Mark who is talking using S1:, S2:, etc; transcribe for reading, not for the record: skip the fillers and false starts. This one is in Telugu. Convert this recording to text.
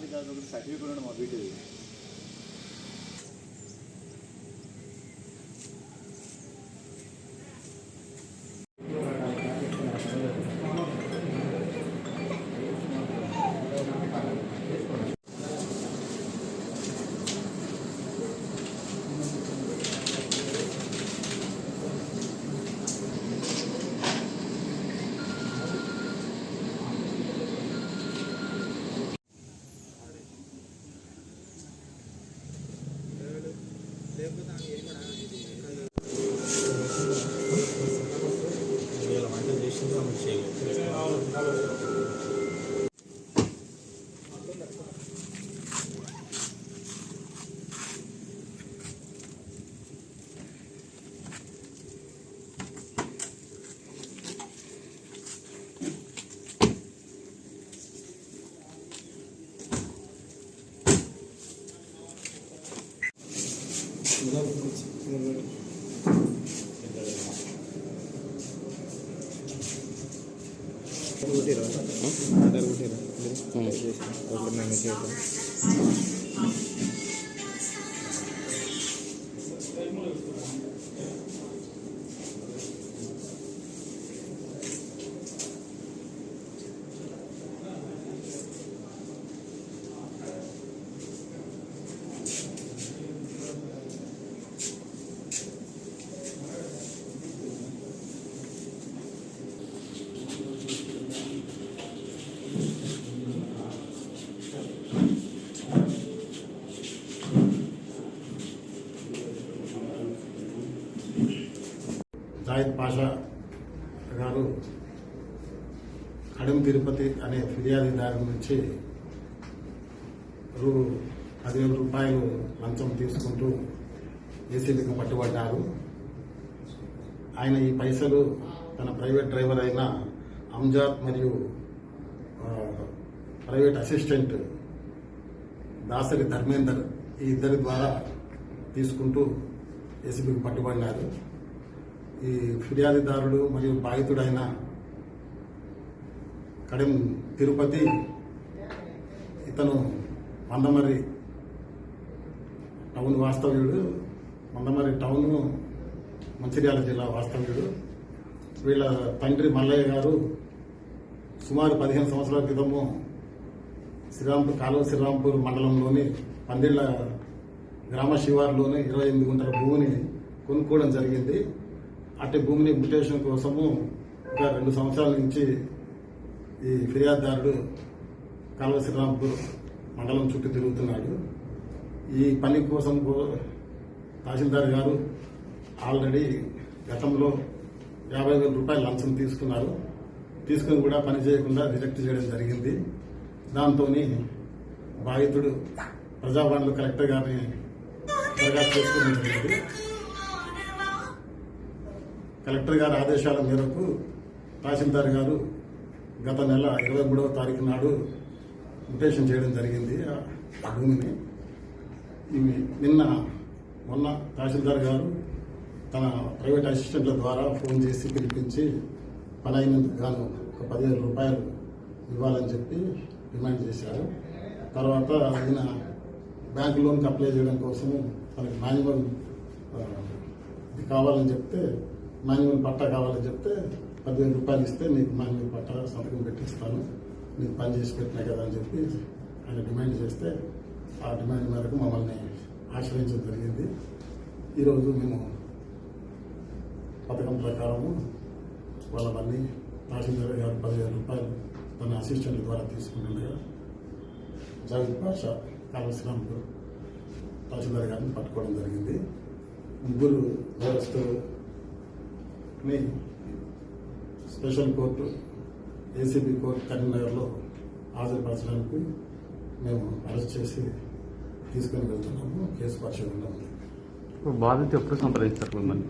S1: ఉపాధి కాదు సర్టిఫికేట్ మా వీటిది
S2: జాయిద్ పాషా గారు కడిం తిరుపతి అనే ఫిర్యాదుదారు నుంచి రూ. 10,000 లంచం తీసుకుంటూ ఏసీబీకి పట్టుబడ్డారు. ఆయన ఈ పైసలు తన ప్రైవేట్ డ్రైవర్ అయిన అంజాద్ మరియు ప్రైవేట్ అసిస్టెంట్ దాసరి ధర్మేందర్ ఈ ఇద్దరి ద్వారా తీసుకుంటూ ఏసీబీకి పట్టుబడినారు. ఈ ఫిర్యాదుదారుడు మరియు బాధితుడైన కడిం తిరుపతి ఇతను మందమర్రి టౌన్ వాస్తవ్యుడు. మందమర్రి టౌన్ మంచిర్యాల జిల్లా వాస్తవ్యుడు. వీళ్ళ తండ్రి మల్లయ్య గారు సుమారు 15 సంవత్సరాల క్రితము శ్రీరాంపూర్ మండలంలోని పందిళ్ల గ్రామ శివారులోని 28 గుంటల భూమిని కొనుక్కోవడం జరిగింది. అట్టి భూమిని మ్యూటేషన్ కోసము ఒక 2 సంవత్సరాల నుంచి ఈ ఫిర్యాదుదారుడు శ్రీరాంపూర్ మండలం చుట్టూ తిరుగుతున్నాడు. ఈ పని కోసం తహసీల్దార్ గారు ఆల్రెడీ గతంలో 50,000 రూపాయలు లంచం తీసుకున్నారు. తీసుకుని కూడా పని చేయకుండా రిజెక్ట్ చేయడం జరిగింది. దాంతో బాధితుడు ప్రజావాణిలో కలెక్టర్ గారిని దరఖాస్తు చేసుకోవడం జరిగింది. కలెక్టర్ గారి ఆదేశాల మేరకు తహసీల్దార్ గారు గత నెల 23వ తారీఖు నాడు మ్యూటేషన్ చేయడం జరిగింది ఆ భూమిని. మొన్న తహసీల్దార్ గారు తన ప్రైవేట్ అసిస్టెంట్ల ద్వారా ఫోన్ చేసి పిలిపించి పని అయినందుకు గాను ఒక 10,000 రూపాయలు ఇవ్వాలని చెప్పి డిమాండ్ చేశారు. తర్వాత ఆయన బ్యాంక్ లోన్కి అప్లై చేయడం కోసము తనకి మాన్యువల్ కావాలని చెప్తే మాన్యువల్ పట్టా కావాలని చెప్తే 10,000 రూపాయలు ఇస్తే నీకు మాన్యువల్ పట్టా సంతకం పెట్టిస్తాను, నీకు పని చేసి పెట్టినా కదా అని చెప్పి ఆయన డిమాండ్ చేస్తే ఆ డిమాండ్ మేరకు మమ్మల్ని ఆశ్రయించడం జరిగింది. ఈరోజు మేము పథకం ప్రకారము వాళ్ళవన్నీ తహసీల్దార్ గారు 10,000 రూపాయలు తన అసిస్టెంట్ ద్వారా తీసుకున్నట్టుగా జాయిద్ పాషా శ్రీరాంపూర్ తహసీల్దార్ గారిని పట్టుకోవడం జరిగింది. ముగ్గురు నేరస్తుని స్పెషల్ కోర్టు ఏసీబీ కోర్టు కరీంనగర్లో హాజరుపరచడానికి మేము అరెస్ట్ చేసి తీసుకొని వెళ్తున్నాము. కేసు పరిశోధనలో ఉంది.
S3: బాధితులు ఎప్పుడు సంప్రదిస్తారు మిమ్మల్ని?